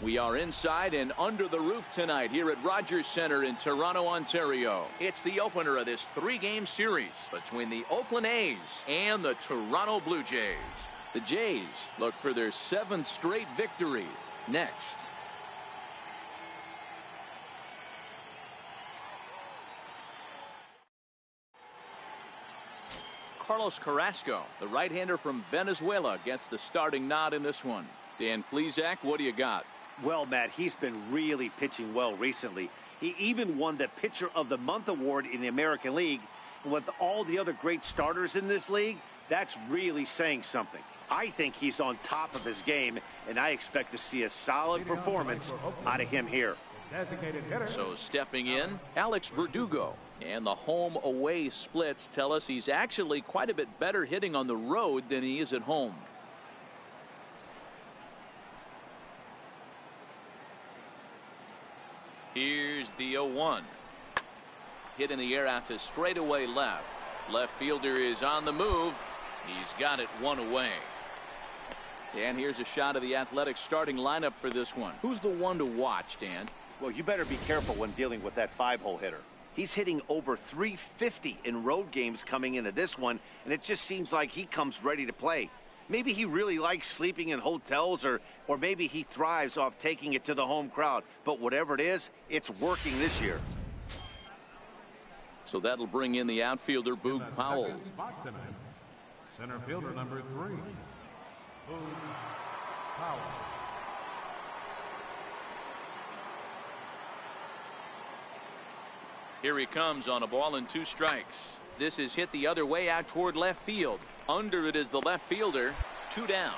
We are inside and under the roof tonight here at Rogers Centre in Toronto, Ontario. It's the opener of this three-game series between the Oakland A's and the Toronto Blue Jays. The Jays look for their 7th straight victory next. Carlos Carrasco, the right-hander from Venezuela, gets the starting nod in this one. Dan Plesac, what do you got? Well, Matt, he's been really pitching well recently. He even won the Pitcher of the Month award in the American League. And with all the other great starters in this league, that's really saying something. I think he's on top of his game, and I expect to see a solid performance out of him here. So stepping in, Alex Verdugo. And the home-away splits tell us he's actually quite a bit better hitting on the road than he is at home. Here's the 0-1. Hit in the air out to straightaway left. Left fielder is on the move. He's got it one away. And here's a shot of the Athletics starting lineup for this one. Who's the one to watch, Dan? Well, you better be careful when dealing with that 5-hole hitter. He's hitting over 350 in road games coming into this one, and it just seems like he comes ready to play. Maybe he really likes sleeping in hotels, or maybe he thrives off taking it to the home crowd. But whatever it is, it's working this year. So that'll bring in the outfielder, Boog Powell. Center fielder number 3, Boog Powell. Here he comes on a ball and 2 strikes. This is hit the other way out toward left field. Under it is the left fielder. 2 down.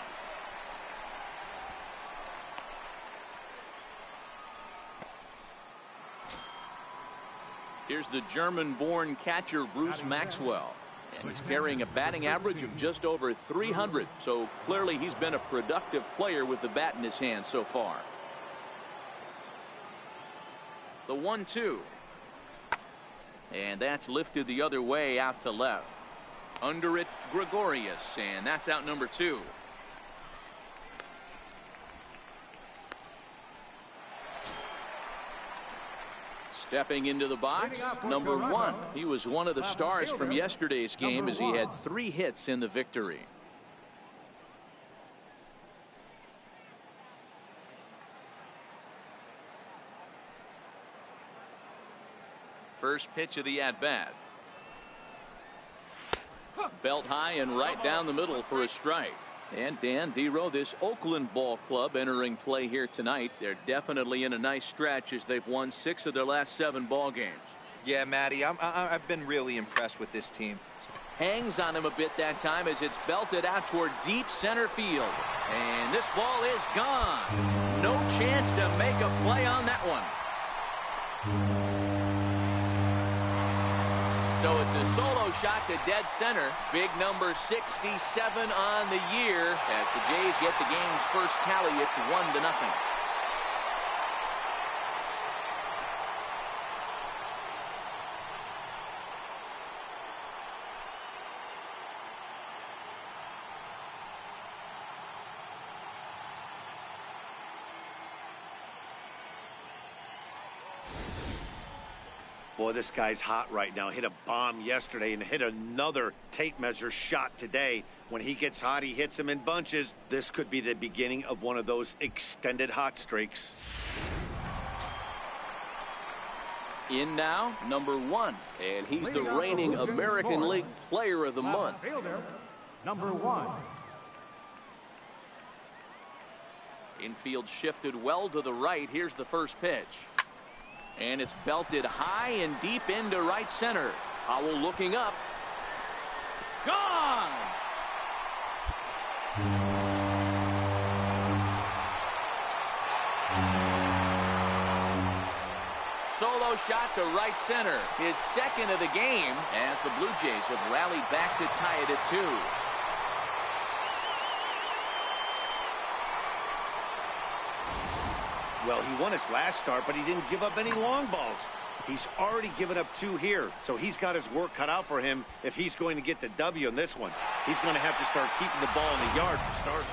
Here's the German-born catcher Bruce Maxwell. And he's carrying a batting average of just over 300. So clearly he's been a productive player with the bat in his hand so far. The 1-2. And that's lifted the other way out to left. Under it, Gregorius, and that's out number 2. Stepping into the box, number 1. He was one of the stars from yesterday's game as he had 3 hits in the victory. First pitch of the at-bat. Belt high and right down the middle for a strike. And Dan Dero, this Oakland ball club entering play here tonight. They're definitely in a nice stretch as they've won 6 of their last 7 ball games. Yeah, Matty, I've been really impressed with this team. Hangs on him a bit that time as it's belted out toward deep center field. And this ball is gone. No chance to make a play on that one. So it's a solo shot to dead center. Big number 67 on the year as the Jays get the game's first tally. It's 1-0. Boy, this guy's hot right now. Hit a bomb yesterday and hit another tape measure shot today. When he gets hot, he hits them in bunches. This could be the beginning of one of those extended hot streaks. In now, number 1. And he's the reigning American League Player of the Month. Number 1. Infield shifted well to the right. Here's the first pitch. And it's belted high and deep into right center. Powell looking up. Gone! Solo shot to right center. His 2nd of the game as the Blue Jays have rallied back to tie it at 2. Well, he won his last start, but he didn't give up any long balls. He's already given up 2 here, so he's got his work cut out for him if he's going to get the W in this one. He's going to have to start keeping the ball in the yard for starters.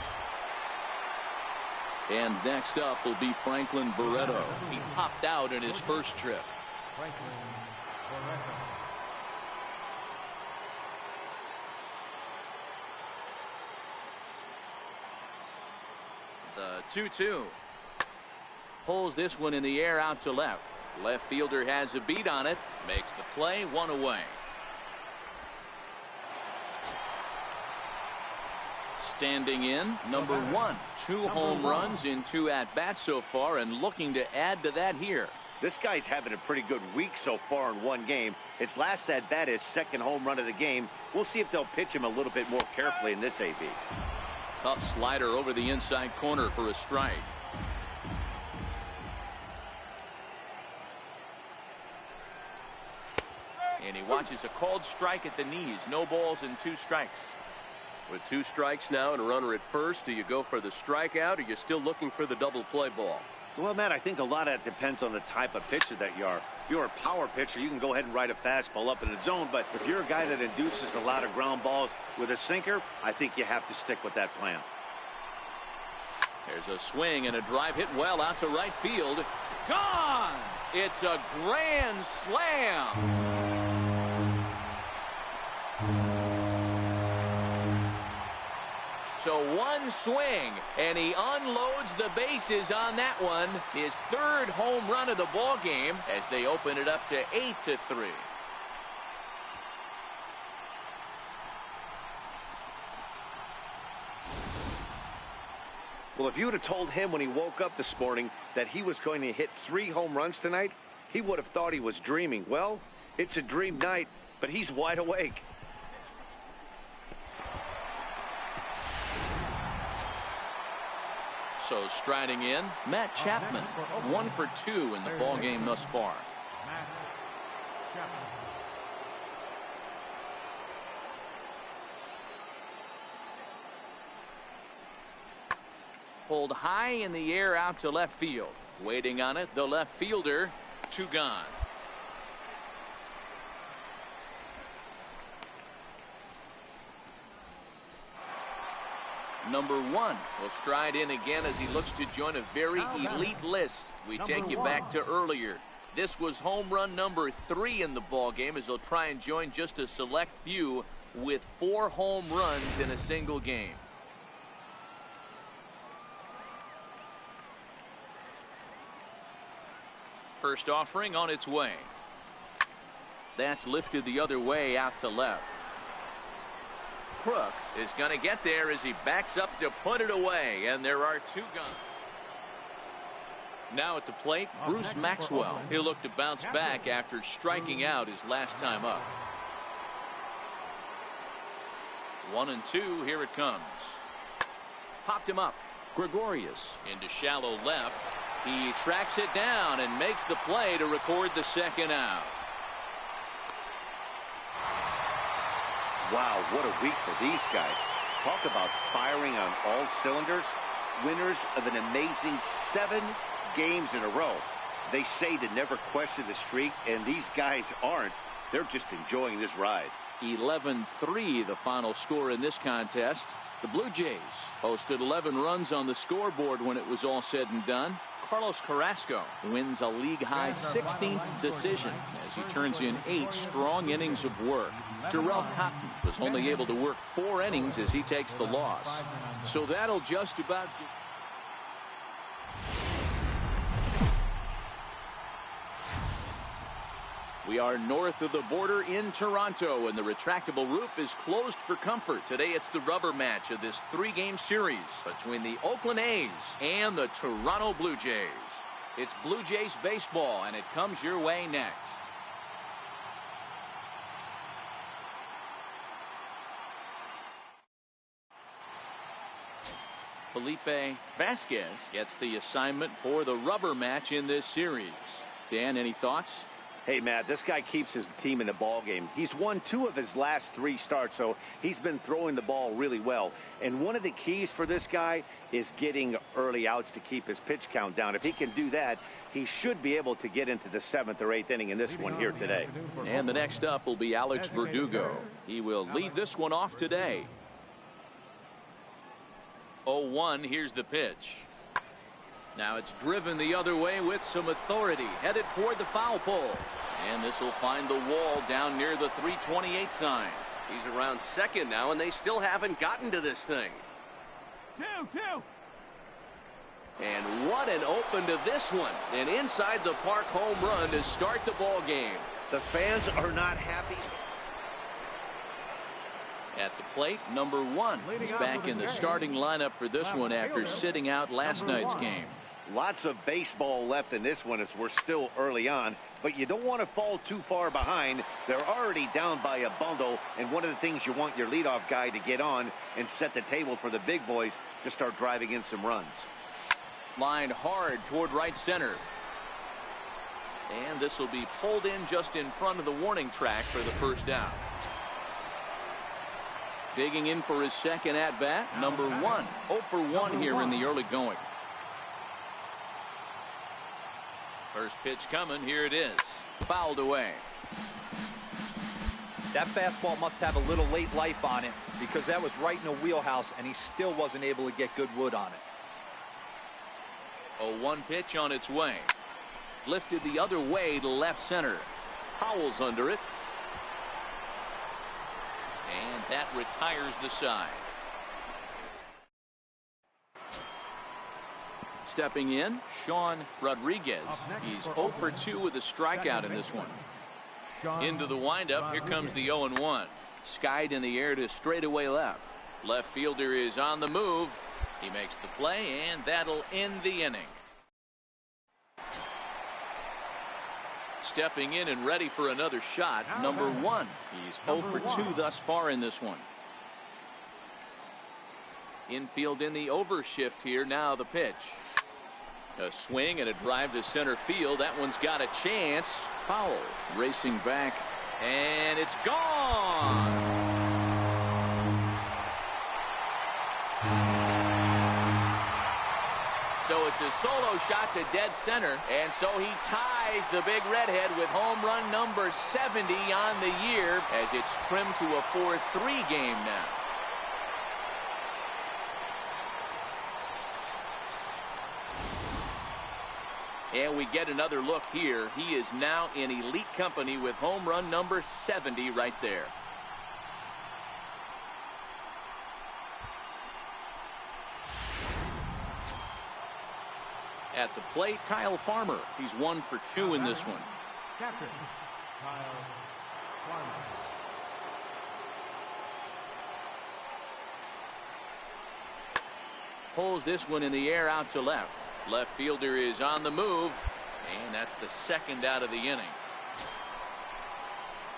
And next up will be Franklin Barreto. He popped out in his first trip. Franklin Barreto. The 2-2. Pulls this one in the air out to left. Left fielder has a beat on it. Makes the play, one away. Standing in, number one. 2 home runs in 2 at-bats so far, and looking to add to that here. This guy's having a pretty good week so far in one game. His last at-bat is 2nd home run of the game. We'll see if they'll pitch him a little bit more carefully in this AB. Tough slider over the inside corner for a strike. And he watches a called strike at the knees. No balls and 2 strikes. With 2 strikes now and a runner at first, do you go for the strikeout, or you're still looking for the double play ball? Well, Matt, I think a lot of that depends on the type of pitcher that you are. If you're a power pitcher, you can go ahead and ride a fastball up in the zone. But if you're a guy that induces a lot of ground balls with a sinker, I think you have to stick with that plan. There's a swing and a drive hit well out to right field. Gone! It's a grand slam. So 1 swing, and he unloads the bases on that one. His 3rd home run of the ball game as they open it up to 8-3. Well, if you would have told him when he woke up this morning that he was going to hit 3 home runs tonight, he would have thought he was dreaming. Well, it's a dream night, but he's wide awake. So striding in, Matt Chapman, 1 for 2 in the ball game thus far. Matt Chapman. Pulled high in the air out to left field. Waiting on it, the left fielder, 2 gone. Number 1 will stride in again as he looks to join a very elite list. We take you back to earlier. This was home run number 3 in the ball game as he'll try and join just a select few with 4 home runs in a single game. First offering on its way. That's lifted the other way out to left. Crook is going to get there as he backs up to put it away, and there are 2 gone. Now at the plate, Bruce Maxwell. He'll look to bounce back after striking out his last time up. 1-2, here it comes. Popped him up. Gregorius into shallow left. He tracks it down and makes the play to record the 2nd out. Wow, what a week for these guys. Talk about firing on all cylinders. Winners of an amazing 7 games in a row. They say to never question the streak, and these guys aren't. They're just enjoying this ride. 11-3 the final score in this contest. The Blue Jays posted 11 runs on the scoreboard when it was all said and done. Carlos Carrasco wins a league-high 16th decision as he turns in 8 strong innings of work. Jarrell Cotton was only able to work 4 innings as he takes the loss. So that'll just about... We are north of the border in Toronto, and the retractable roof is closed for comfort. Today it's the rubber match of this 3-game series between the Oakland A's and the Toronto Blue Jays. It's Blue Jays baseball, and it comes your way next. Felipe Vasquez gets the assignment for the rubber match in this series. Dan, any thoughts? Hey, Matt, this guy keeps his team in the ball game. He's won 2 of his last 3 starts, so he's been throwing the ball really well. And one of the keys for this guy is getting early outs to keep his pitch count down. If he can do that, he should be able to get into the 7th or 8th inning in this one here today. And the next up will be Alex Verdugo. He will lead this one off today. 0-1, here's the pitch. Now it's driven the other way with some authority, headed toward the foul pole. And this will find the wall down near the 328 sign. He's around second now, and they still haven't gotten to this thing. 2-2. And what an open to this one. An inside the park home run to start the ball game. The fans are not happy. At the plate, number 1. He's back in the starting lineup for this one after sitting out last night's game. Lots of baseball left in this one as we're still early on, but you don't want to fall too far behind. They're already down by a bundle, and one of the things you want your leadoff guy to get on and set the table for the big boys to start driving in some runs. Lined hard toward right center. And this will be pulled in just in front of the warning track for the first down. Digging in for his second at-bat, number 1. 0 for 1 here in the early going. First pitch coming. Here it is. Fouled away. That fastball must have a little late life on it because that was right in the wheelhouse, and he still wasn't able to get good wood on it. 0-1 pitch on its way. Lifted the other way to left center. Powell's under it. And that retires the side. Stepping in, Sean Rodriguez. He's 0 for 2 with a strikeout in this one. Into the windup, here comes the 0-1. Skied in the air to straightaway left. Left fielder is on the move. He makes the play, and that'll end the inning. Stepping in and ready for another shot, number 1. He's 0 for 2 thus far in this one. Infield in the overshift here. Now the pitch. A swing and a drive to center field. That one's got a chance. Powell racing back, and it's gone. So it's a solo shot to dead center, and so he ties the big redhead with home run number 70 on the year as it's trimmed to a 4-3 game now. And we get another look here. He is now in elite company with home run number 70 right there. At the plate, Kyle Farmer. He's 1 for 2 in this one. Captain Kyle Farmer. Pulls this one in the air out to left. Left fielder is on the move, and that's the second out of the inning.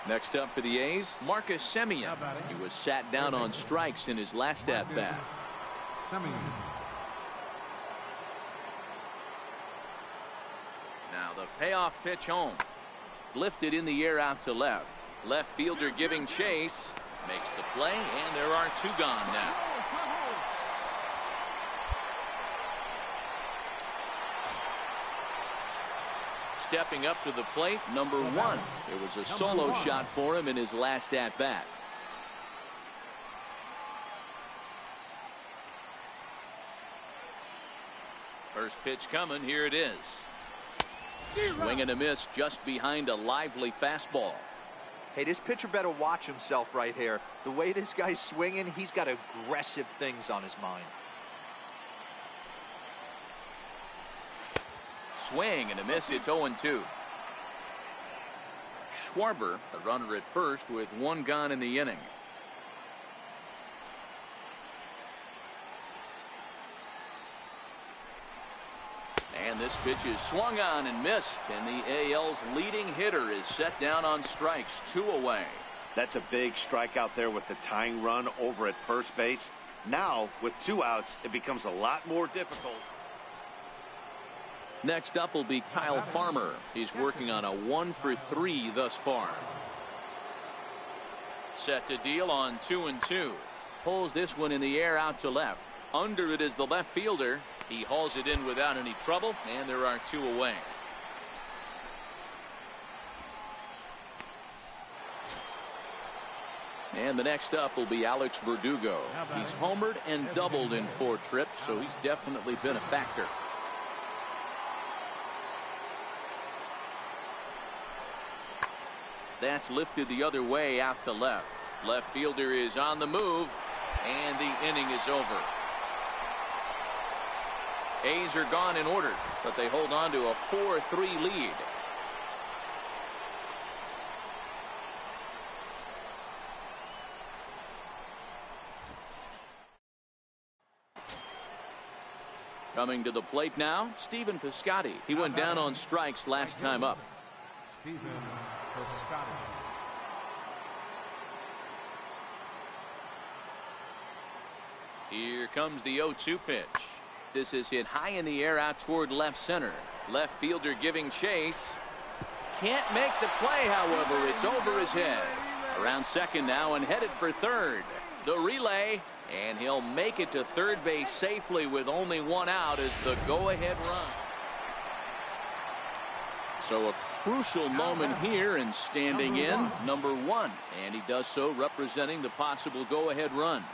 Next up for the A's, Marcus Semien. He was sat down on strikes in his last at-bat. Now the payoff pitch home. Lifted in the air out to left. Left fielder giving chase. Makes the play, and there are 2 gone now. Stepping up to the plate, number 1. It was a solo shot for him in his last at-bat. First pitch coming. Here it is. Swing and a miss just behind a lively fastball. Hey, this pitcher better watch himself right here. The way this guy's swinging, he's got aggressive things on his mind. Swing and a miss. It's 0-2. Schwarber, the runner at first, with 1 gone in the inning. And this pitch is swung on and missed, and the AL's leading hitter is set down on strikes, 2 away. That's a big strike out there with the tying run over at first base. Now, with 2 outs, it becomes a lot more difficult. Next up will be Kyle Farmer. He's working on a 1 for 3 thus far. Set to deal on 2-2. Pulls this one in the air out to left. Under it is the left fielder. He hauls it in without any trouble, and there are 2 away. And the next up will be Alex Verdugo. He's homered and doubled in 4 trips, so he's definitely been a factor. That's lifted the other way out to left. Left fielder is on the move, and the inning is over. A's are gone in order, but they hold on to a 4-3 lead. Coming to the plate now, Stephen Piscotty. He went down on strikes last time up. Stephen Piscotty. Here comes the 0-2 pitch. This is hit high in the air out toward left center. Left fielder giving chase. Can't make the play, however. It's over his head. Around second now and headed for third. The relay, and he'll make it to third base safely with only one out as the go-ahead run. So a crucial moment here, and standing in, number 1. And he does so representing the possible go-ahead run.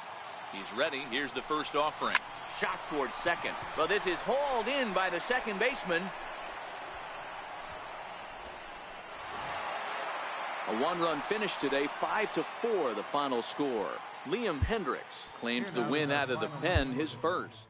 He's ready. Here's the first offering. Shot towards second. Well, this is hauled in by the second baseman. A one-run finish today, 5-4 the final score. Liam Hendricks claims the win out of the pen, his first.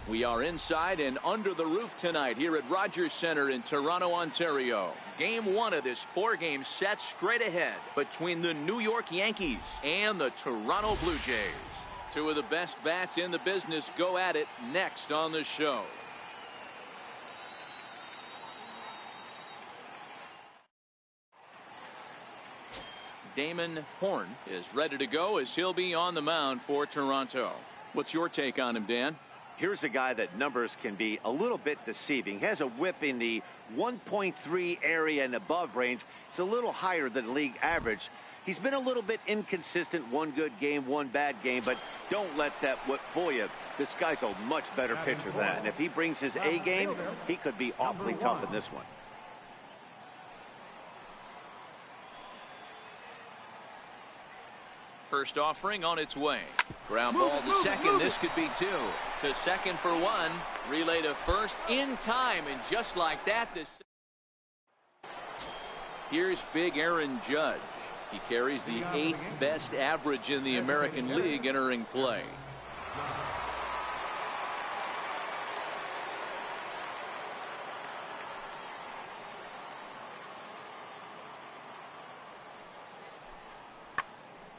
We are inside and under the roof tonight here at Rogers Center in Toronto, Ontario. Game 1 of this 4-game set straight ahead between the New York Yankees and the Toronto Blue Jays. Two of the best bats in the business go at it next on the show. Damon Horn is ready to go as he'll be on the mound for Toronto. What's your take on him, Dan? Here's a guy that numbers can be a little bit deceiving. Has a whip in the 1.3 area and above range. It's a little higher than league average. He's been a little bit inconsistent. One good game, one bad game, but don't let that whip fool you. This guy's a much better pitcher than that. And if he brings his A game, he could be awfully tough in this one. First offering on its way. Ground ball to second. This could be 2. To second for 1. Relay to first in time. And just like that, this. Here's big Aaron Judge. He carries the 8th best average in the American League entering play.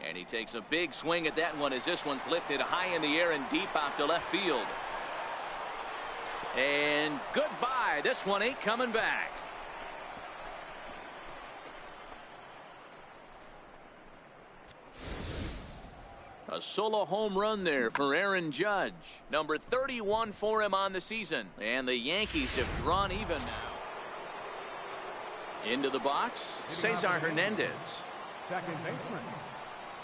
And he takes a big swing at that one as this one's lifted high in the air and deep out to left field. And goodbye. This one ain't coming back. A solo home run there for Aaron Judge. Number 31 for him on the season. And the Yankees have drawn even now. Into the box, Cesar Hernandez. Second baseman,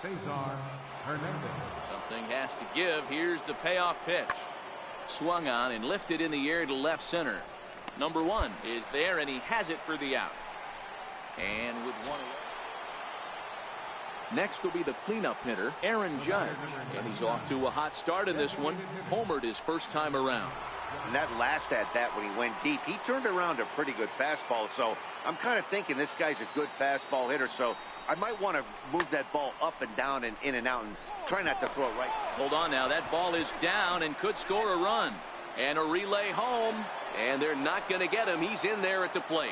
Cesar Hernandez. Something has to give. Here's the payoff pitch. Swung on and lifted in the air to left center. Number 1 is there, and he has it for the out. And with one away. Next will be the cleanup hitter, Aaron Judge. And he's off to a hot start in this one. Homered his first time around. And that last at-bat when he went deep, he turned around a pretty good fastball. So I'm kind of thinking this guy's a good fastball hitter. So I might want to move that ball up and down and in and out and try not to throw it right. Hold on now. That ball is down and could score a run. And a relay home. And they're not going to get him. He's in there at the plate.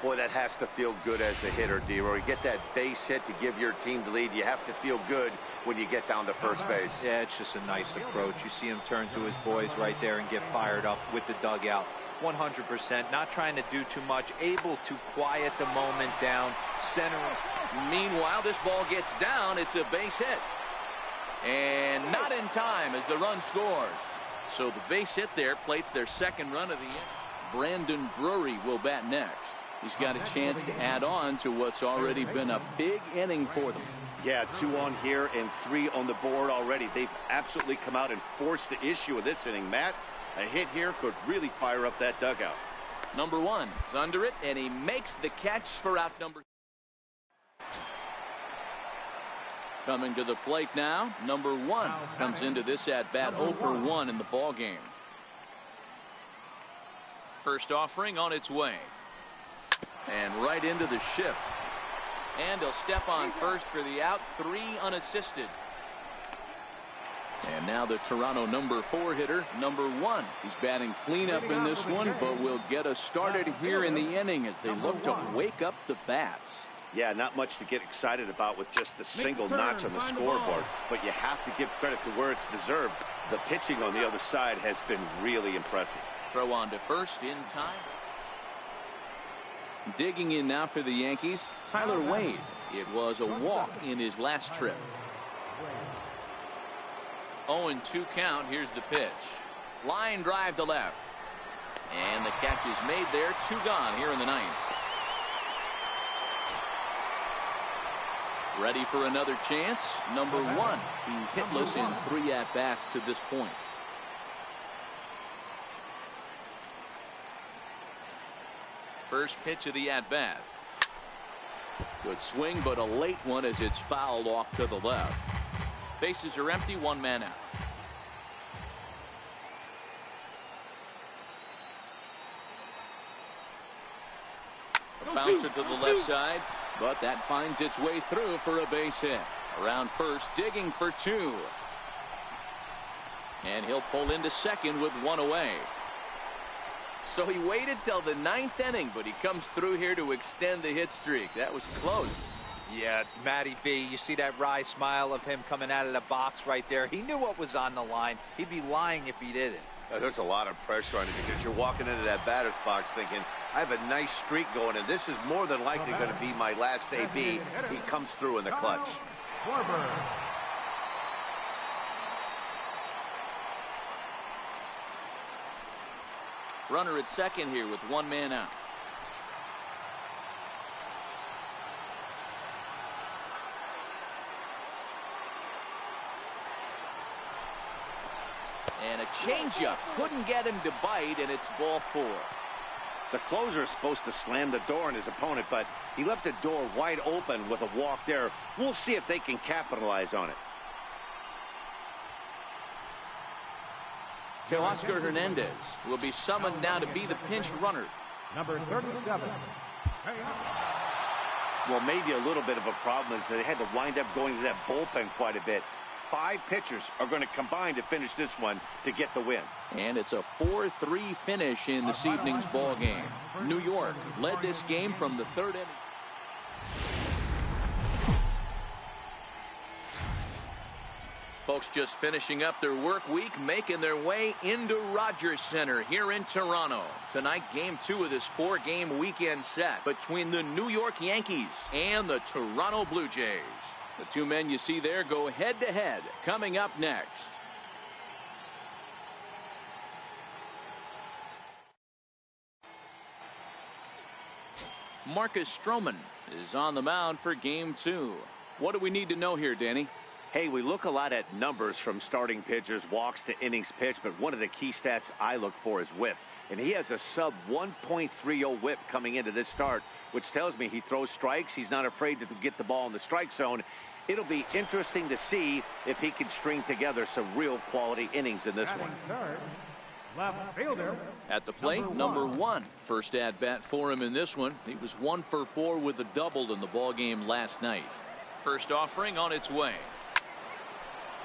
Boy, that has to feel good as a hitter, D-Roy. You get that base hit to give your team the lead. You have to feel good when you get down to first base. Yeah, it's just a nice approach. You see him turn to his boys right there and get fired up with the dugout. 100%, not trying to do too much, able to quiet the moment down, center. Meanwhile, this ball gets down. It's a base hit. And not in time as the run scores. So the base hit there plates their second run of the inning. Brandon Drury will bat next. He's got a chance to add on to what's already been a big inning for them. Yeah, 2 on here and 3 on the board already. They've absolutely come out and forced the issue of this inning. Matt, a hit here could really fire up that dugout. Number 1 is under it, and he makes the catch for out number. Coming to the plate now, number 1 comes into this at-bat 0 for 1 in the ball game. First offering on its way. And right into the shift. And he'll step on first for the out. 3 unassisted. And now the Toronto number 4 hitter, number 1. He's batting cleanup in this one, but will get us started here in the inning as they look to wake up the bats. Yeah, not much to get excited about with just the single notch on the scoreboard, but you have to give credit to where it's deserved. The pitching on the other side has been really impressive. Throw on to first in time. Digging in now for the Yankees, Tyler Wade. It was a walk in his last trip. 0-2 count. Here's the pitch. Line drive to left. And the catch is made there. 2 gone here in the 9th. Ready for another chance. Number 1. He's hitless in 3 at-bats to this point. First pitch of the at-bat. Good swing, but a late one as it's fouled off to the left. Bases are empty, 1 man out. A bouncer to the left side, but that finds its way through for a base hit. Around first, digging for 2. And he'll pull into second with 1 away. So he waited till the 9th inning, but he comes through here to extend the hit streak. That was close. Yeah, Matty B, you see that wry smile of him coming out of the box right there. He knew what was on the line. He'd be lying if he didn't. There's a lot of pressure on you because you're walking into that batter's box thinking, I have a nice streak going, and this is more than likely going to be my last AB. He comes through in the clutch. Runner at second here with 1 man out. And a changeup couldn't get him to bite, and it's ball 4. The closer is supposed to slam the door on his opponent, but he left the door wide open with a walk there. We'll see if they can capitalize on it. Teoscar Hernandez will be summoned now to be the pinch runner. Number 37. Well, maybe a little bit of a problem is they had to wind up going to that bullpen quite a bit. 5 pitchers are going to combine to finish this one to get the win. And it's a 4-3 finish in this evening's ball game. New York led this game from the 3rd inning. Folks just finishing up their work week, making their way into Rogers Center here in Toronto. Tonight, game 2 of this 4-game weekend set between the New York Yankees and the Toronto Blue Jays. The 2 men you see there go head-to-head coming up next. Marcus Stroman is on the mound for game 2. What do we need to know here, Danny? Hey, we look a lot at numbers from starting pitchers, walks to innings pitched, but one of the key stats I look for is whip. And he has a sub 1.30 whip coming into this start, which tells me he throws strikes. He's not afraid to get the ball in the strike zone. It'll be interesting to see if he can string together some real quality innings in this one. Left fielder. At the plate, number one. First at bat for him in this one. He was 1 for 4 with a double in the ball game last night. First offering on its way.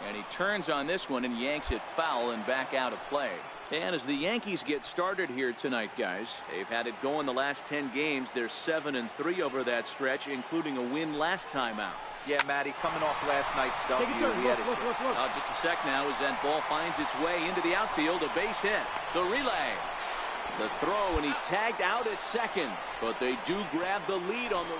And he turns on this one and yanks it foul and back out of play. And as the Yankees get started here tonight, guys, they've had it going the last 10 games. They're 7-3 over that stretch, including a win last time out. Yeah, Matty, coming off last night's W, we had it. Just a sec now as that ball finds its way into the outfield. A base hit. The relay. The throw, and he's tagged out at second. But they do grab the lead on the...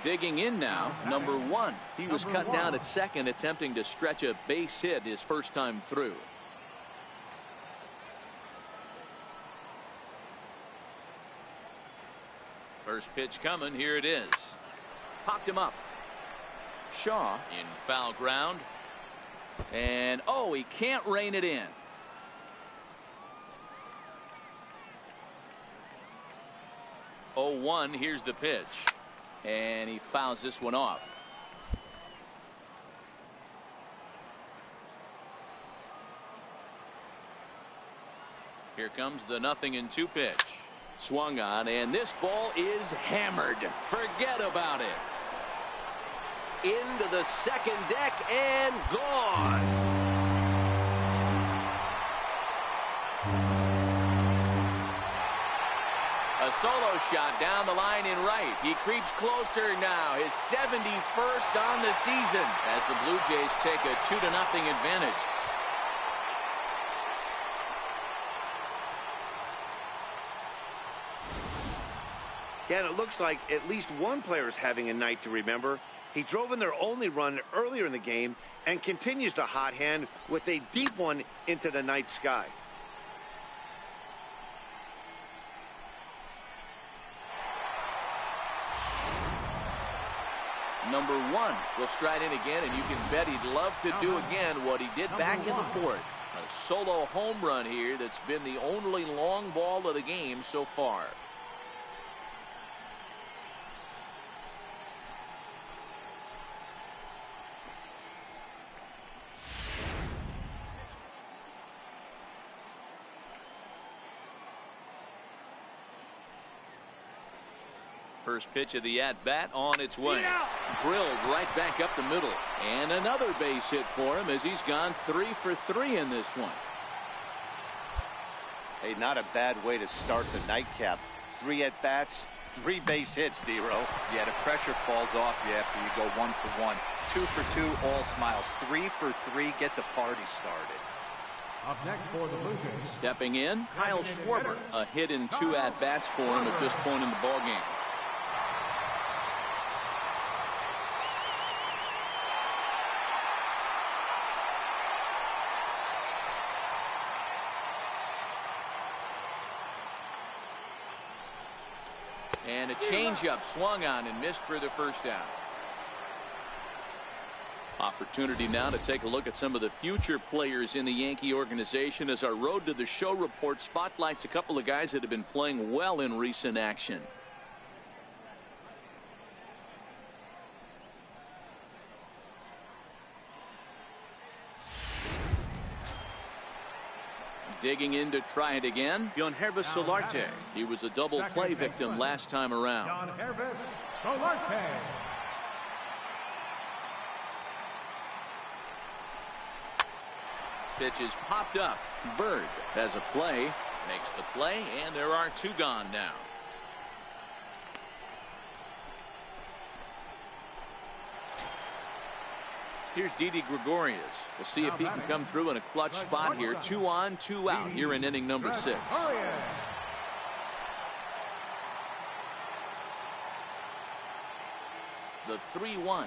Digging in now, number one. He was cut down at second, attempting to stretch a base hit his first time through. First pitch coming. Here it is. Popped him up. Shaw in foul ground. And, oh, he can't rein it in. Oh, 1. Here's the pitch. And he fouls this one off. Here comes the 0-2 pitch. Swung on, and this ball is hammered. Forget about it. Into the second deck and gone. A solo shot down the line in right. He creeps closer now. His 71st on the season as the Blue Jays take a 2-0 advantage. Yeah, and it looks like at least one player is having a night to remember. He drove in their only run earlier in the game and continues the hot hand with a deep one into the night sky. Number one will stride in again, and you can bet he'd love to do again what he did back in the fourth. A solo home run here that's been the only long ball of the game so far. First pitch of the at-bat on its way. Drilled right back up the middle. And another base hit for him as he's gone 3 for 3 in this one. Hey, not a bad way to start the nightcap. 3 at-bats, 3 base hits, D-Row. Yeah, the pressure falls off you after you go 1 for 1. 2 for 2, all smiles. 3 for 3, get the party started. Up next for the Blue Jays. Stepping in, Kyle Schwarber. A hit in 2 at-bats for him at this point in the ballgame. And a changeup swung on and missed for the first down. Opportunity now to take a look at some of the future players in the Yankee organization as our Road to the Show report spotlights a couple of guys that have been playing well in recent action. Digging in to try it again, Joyride Solarte. He was a double play victim last time around. Joyride Solarte. Pitch is popped up. Bird has a play, makes the play, and there are 2 gone now. Here's Didi Gregorius. We'll see if he can come through in a clutch spot here. 2 on, 2 out here in inning number 6. The 3-1.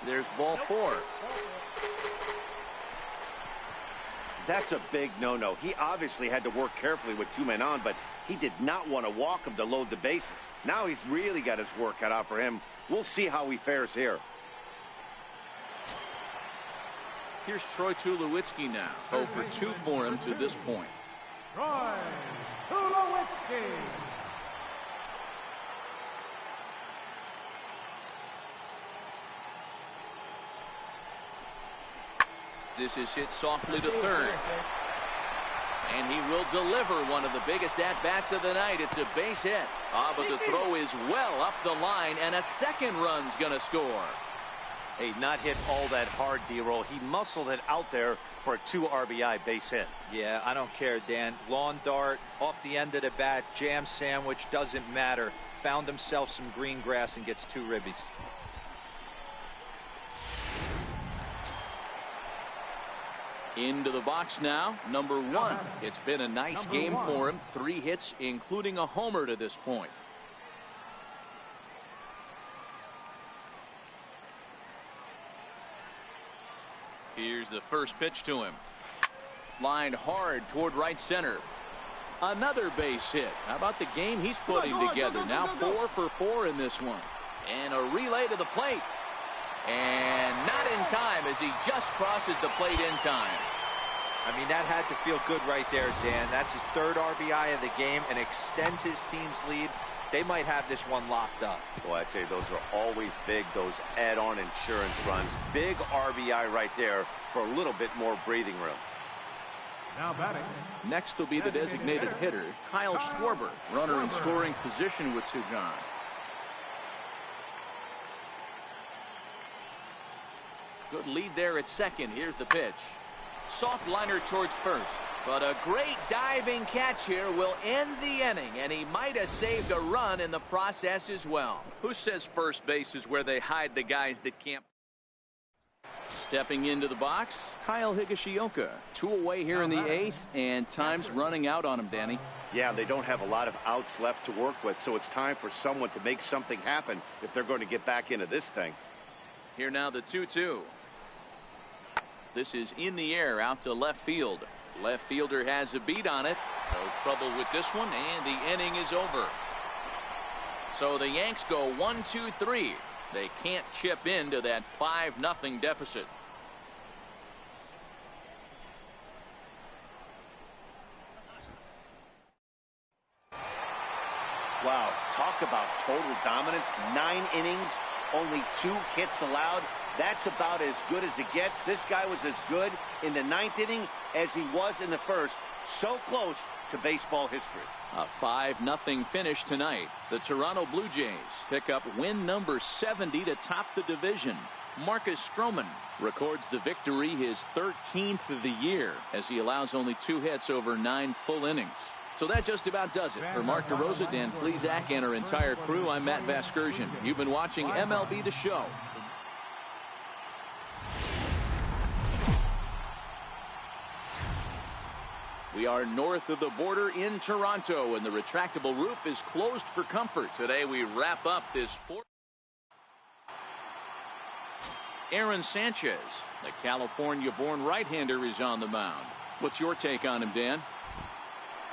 There's ball 4. That's a big no-no. He obviously had to work carefully with 2 men on, but he did not want to walk him to load the bases. Now he's really got his work cut out for him. We'll see how he fares here. Here's Troy Tulowitzki now. 0 for 2 for him to this point. Troy Tulowitzki. This is hit softly to third. And he will deliver one of the biggest at-bats of the night. It's a base hit. But the throw is well up the line, and a second run's going to score. Hey, not hit all that hard, D-roll. He muscled it out there for a 2 RBI base hit. Yeah, I don't care, Dan. Lawn dart, off the end of the bat, jam sandwich, doesn't matter. Found himself some green grass and gets 2 ribbies. Into the box now, number 1. It's been a nice game for him. 3 hits, including a homer to this point. Here's the first pitch to him. Lined hard toward right center. Another base hit. How about the game he's putting together? Now 4 for 4 in this one. And a relay to the plate. And not in time as he just crosses the plate in time. I mean, that had to feel good right there, Dan. That's his 3rd RBI of the game and extends his team's lead. They might have this one locked up. Boy, I tell you, those are always big, those add-on insurance runs. Big RBI right there for a little bit more breathing room. Now batting. Next will be the designated hitter, Kyle Schwarber, runner in scoring position with 2 gone. Good lead there at second. Here's the pitch. Soft liner towards first. But a great diving catch here will end the inning, and he might have saved a run in the process as well. Who says first base is where they hide the guys that can't? Stepping into the box, Kyle Higashioka. 2 away here in the 8th, and time's running out on him, Danny. Yeah, they don't have a lot of outs left to work with, so it's time for someone to make something happen if they're going to get back into this thing. Here now the 2-2. This is in the air out to left field. Left fielder has a beat on it. No trouble with this one, and the inning is over. So the Yanks go 1-2-3. They can't chip into that 5-0 deficit. Wow, talk about total dominance. 9 innings, only 2 hits allowed. That's about as good as it gets. This guy was as good in the 9th inning as he was in the 1st. So close to baseball history. A 5-0 finish tonight. The Toronto Blue Jays pick up win number 70 to top the division. Marcus Stroman records the victory, his 13th of the year, as he allows only 2 hits over 9 full innings. So that just about does it. For Mark DeRosa, Dan Plesac, and our entire crew, I'm Matt Vasgersian. You've been watching MLB The Show. We are north of the border in Toronto, and the retractable roof is closed for comfort. Today we wrap up this 4th. Aaron Sanchez, the California-born right-hander, is on the mound. What's your take on him, Dan?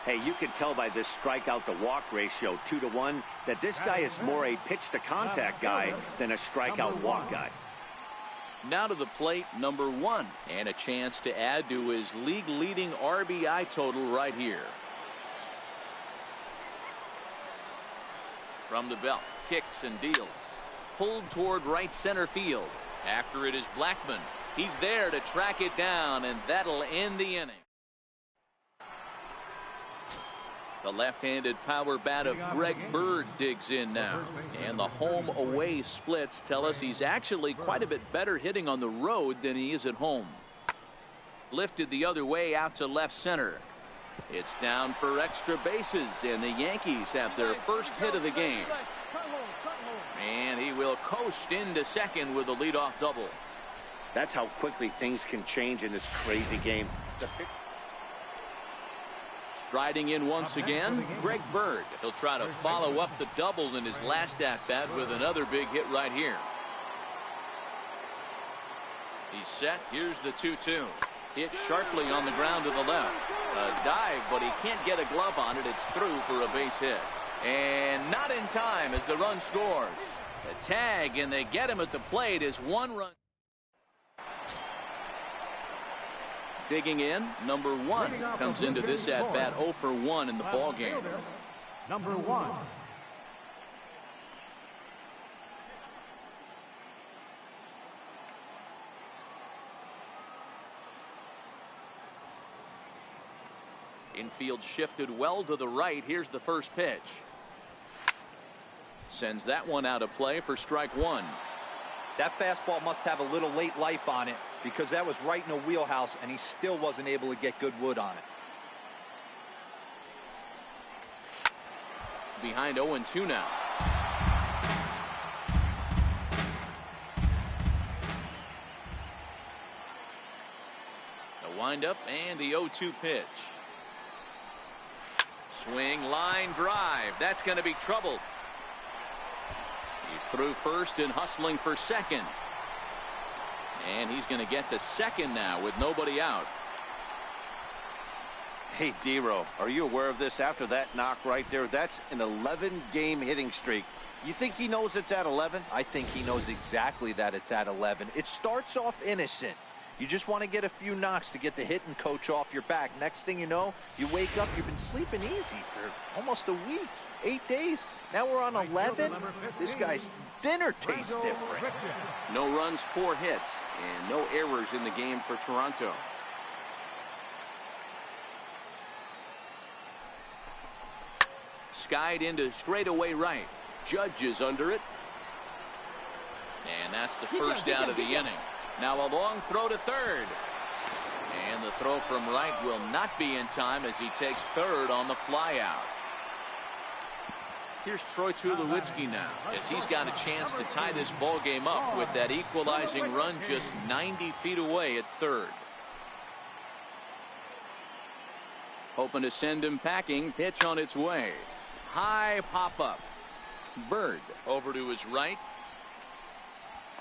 Hey, you can tell by this strikeout-to-walk ratio, 2-to-1, that this guy is more a pitch-to-contact guy than a strikeout-walk guy. Now to the plate, number 1, and a chance to add to his league-leading RBI total right here. From the belt, kicks and deals. Pulled toward right center field. After it is Blackmon. He's there to track it down, and that'll end the inning. The left-handed power bat of Greg Bird digs in now. And the home-away splits tell us he's actually quite a bit better hitting on the road than he is at home. Lifted the other way out to left center. It's down for extra bases, and the Yankees have their first hit of the game. And he will coast into second with a leadoff double. That's how quickly things can change in this crazy game. Striding in once again, Greg Bird. He'll try to follow up the double in his last at-bat with another big hit right here. He's set. Here's the 2-2. Hit sharply on the ground to the left. A dive, but he can't get a glove on it. It's through for a base hit. And not in time as the run scores. The tag, and they get him at the plate as 1 run. Digging in, number 1 comes into this at-bat 0 for 1 in the ballgame. Number 1. Infield shifted well to the right. Here's the first pitch. Sends that one out of play for strike one. That fastball must have a little late life on it because that was right in a wheelhouse and he still wasn't able to get good wood on it. Behind 0-2 now. The windup and the 0-2 pitch. Swing, line drive. That's going to be trouble. He's through first and hustling for second. And he's going to get to second now with nobody out. Hey, D-Row, are you aware of this? After that knock right there, that's an 11-game hitting streak. You think he knows it's at 11? I think he knows exactly that it's at 11. It starts off innocent. You just want to get a few knocks to get the hitting coach off your back. Next thing you know, you wake up, you've been sleeping easy for almost a week, 8 days. Now we're on 11. This guy's dinner tastes different. No runs, 4 hits, and no errors in the game for Toronto. Skied into straightaway right. Judge is under it. And that's the first out of the inning. Now a long throw to third. And the throw from right will not be in time as he takes third on the fly out. Here's Troy Tulowitzki now as he's got a chance to tie this ball game up with that equalizing run just 90 feet away at third. Hoping to send him packing. Pitch on its way. High pop up. Bird over to his right.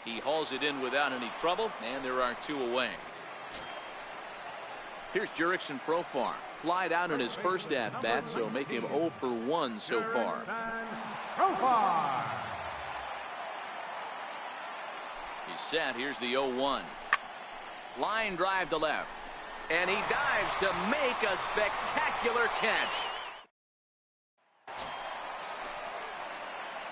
He hauls it in without any trouble, and there are 2 away. Here's Jurickson Profar. Flied out in his first at-bat, so make him 0 for 1 so far. He's set. Here's the 0-1. Line drive to left. And he dives to make a spectacular catch.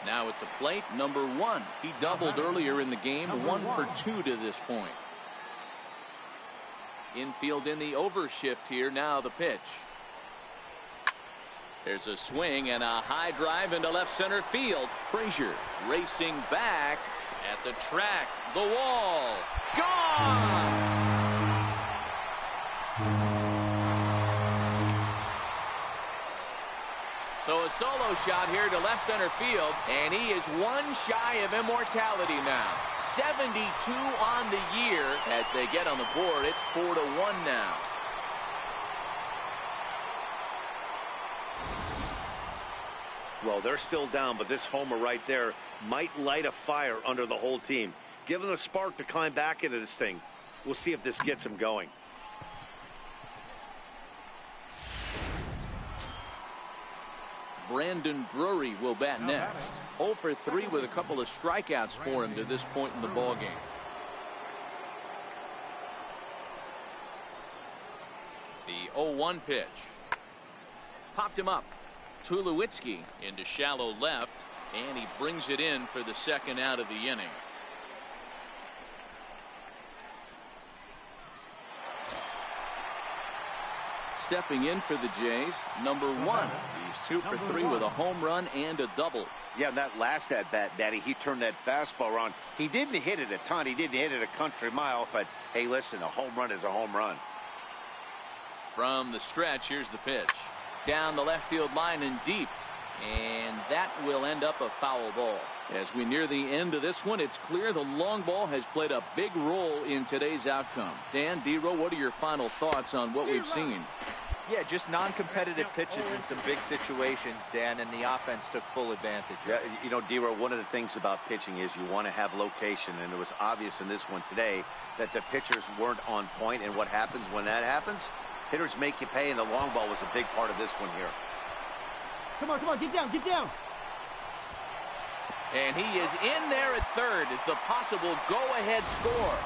Now at the plate, number 1. He doubled earlier in the game, 1 for 2 to this point. Infield in the overshift here. Now the pitch. There's a swing and a high drive into left center field. Frazier racing back at the track. The wall. Gone! So a solo shot here to left center field, and he is 1 shy of immortality now. 72 on the year as they get on the board. It's 4-1 now. Well, they're still down, but this homer right there might light a fire under the whole team. Give them a spark to climb back into this thing. We'll see if this gets them going. Brandon Drury will bat next. 0 for 3 with a couple of strikeouts for him to this point in the ballgame. The 0-1 pitch. Popped him up. Tulowitzki into shallow left, and he brings it in for the second out of the inning. Stepping in for the Jays, number 1. He's 2 for 3 with a home run and a double. Yeah, that last at-bat, Daddy, he turned that fastball around. He didn't hit it a ton. He didn't hit it a country mile, but hey, listen, a home run is a home run. From the stretch, here's the pitch. Down the left field line and deep. And that will end up a foul ball. As we near the end of this one, it's clear the long ball has played a big role in today's outcome. Dan, D-Row, what are your final thoughts on what we've seen? Yeah, just non-competitive pitches in some big situations, Dan, and the offense took full advantage. Yeah, you know, D-Row, one of the things about pitching is you want to have location, and it was obvious in this one today that the pitchers weren't on point, and what happens when that happens? Hitters make you pay, and the long ball was a big part of this one here. Come on, get down, get down. And he is in there at third as the possible go-ahead score.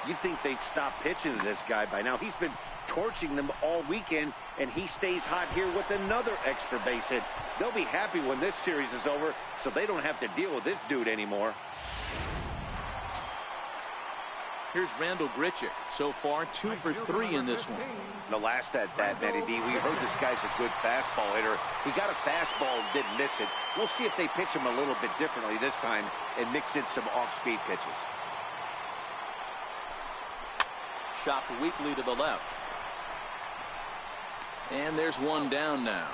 You'd think they'd stop pitching to this guy by now. He's been torching them all weekend, and he stays hot here with another extra base hit. They'll be happy when this series is over, so they don't have to deal with this dude anymore. Here's Randall Grichuk. So far, 2 for 3 in this one. The last at bat, Matty B, we heard this guy's a good fastball hitter. He got a fastball and didn't miss it. We'll see if they pitch him a little bit differently this time and mix in some off-speed pitches. Chopped weakly to the left. And there's one down now.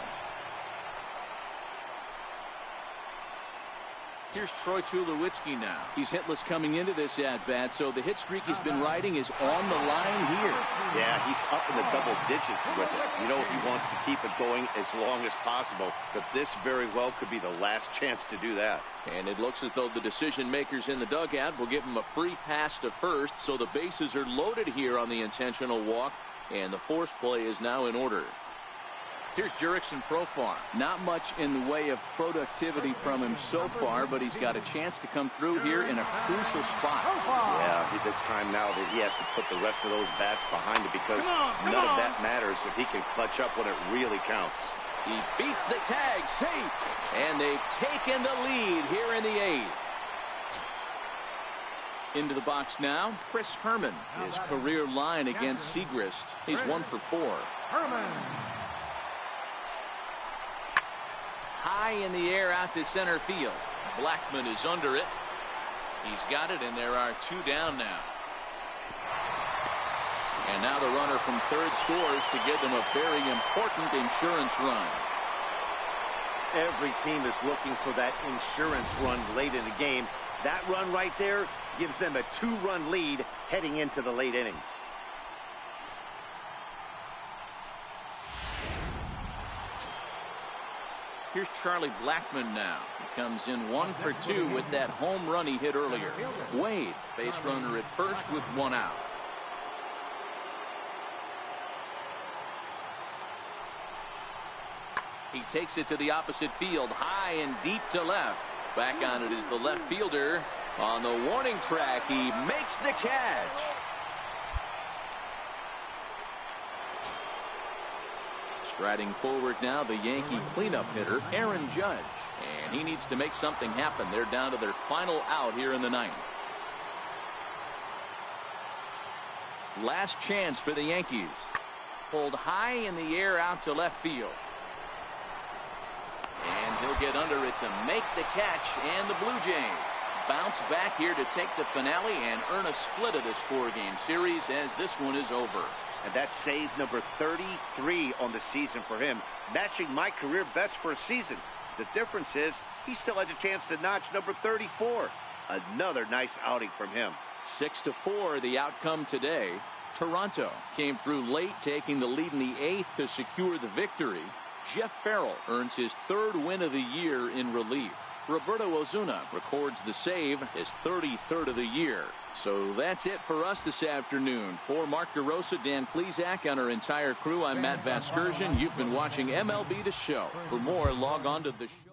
Here's Troy Tulowitzki now. He's hitless coming into this at-bat, so the hit streak he's been riding is on the line here. Yeah, he's up in the double digits with it. You know, he wants to keep it going as long as possible, but this very well could be the last chance to do that. And it looks as though the decision makers in the dugout will give him a free pass to first, so the bases are loaded here on the intentional walk, and the force play is now in order. Here's Jurickson Profar. Not much in the way of productivity from him so far, but he's got a chance to come through here in a crucial spot. Yeah, it's time now that he has to put the rest of those bats behind it, because none of that matters if he can clutch up when it really counts. He beats the tag, safe, and they've taken the lead here in the 8th. Into the box now, Chris Herman. His career line against Segrist. He's 1 for 4. Herman. High in the air out to center field. Blackman is under it. He's got it, and there are 2 down now. And now the runner from third scores to give them a very important insurance run. Every team is looking for that insurance run late in the game. That run right there gives them a 2-run lead heading into the late innings. Here's Charlie Blackman now. He comes in 1 for 2 with that home run he hit earlier. Wade, base runner at first with 1 out. He takes it to the opposite field, high and deep to left. Back on it is the left fielder. On the warning track, he makes the catch. Striding forward now, the Yankee cleanup hitter, Aaron Judge. And he needs to make something happen. They're down to their final out here in the 9th. Last chance for the Yankees. Pulled high in the air out to left field. And he'll get under it to make the catch, and the Blue Jays bounce back here to take the finale and earn a split of this 4-game series as this one is over. And that's save number 33 on the season for him, matching my career best for a season. The difference is he still has a chance to notch number 34. Another nice outing from him. 6-4 the outcome today. Toronto came through late, taking the lead in the 8th to secure the victory. Jeff Farrell earns his 3rd win of the year in relief. Roberto Ozuna records the save, his 33rd of the year. So that's it for us this afternoon. For Mark DeRosa, Dan Plesac, and our entire crew, I'm Matt Vasgersian. You've been watching MLB The Show. For more, log on to the show.